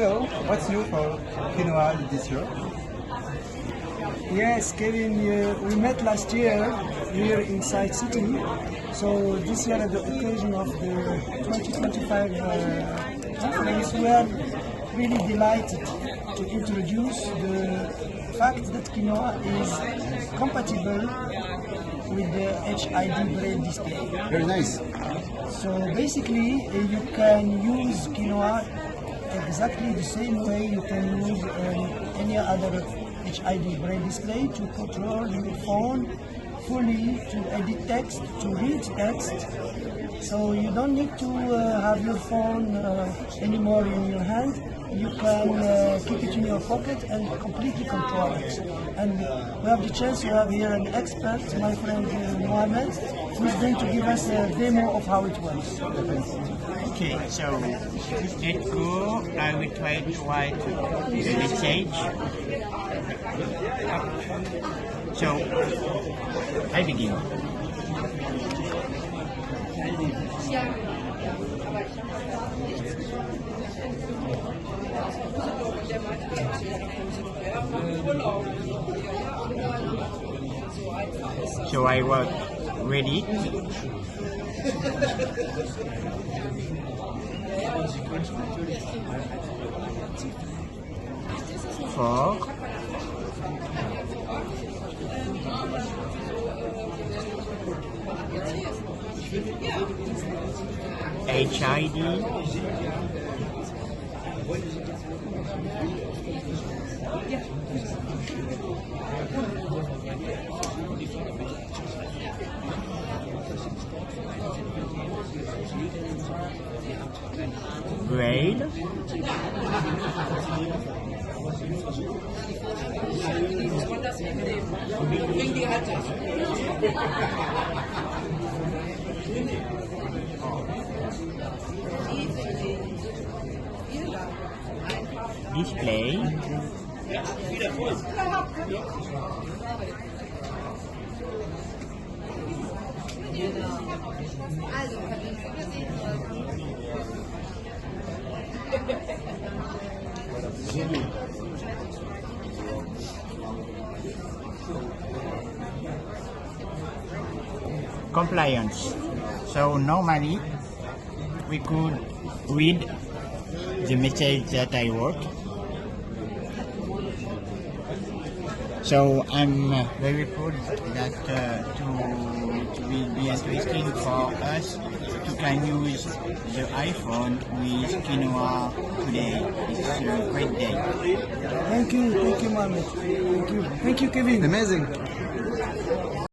hello. What's new for Keynoa this year? Yes, Kevin, we met last year here in SightCity. So this year, at the occasion of the 2025 conference, we are really delighted to introduce the fact that Keynoa is compatible with the HID Braille display. Very nice. So basically, you can use Keynoa exactly the same way you can use any other HID Braille display to control your phone fully, to edit text, to read text. So you don't need to have your phone anymore in your hand. You can keep it in your pocket and completely control it. And we have the chance to have here an expert, my friend Mohammed, who is going to give us a demo of how it works. Okay, so let's go. I will try to write the message. So I begin. So I was ready. For HID Braille display compliance. So normally we could read the message that I wrote. So I'm very proud that to be interesting for us to can use the iPhone with Keynoa today. It's a great day. Thank you, Mohammed. Thank you, Kevin. Amazing.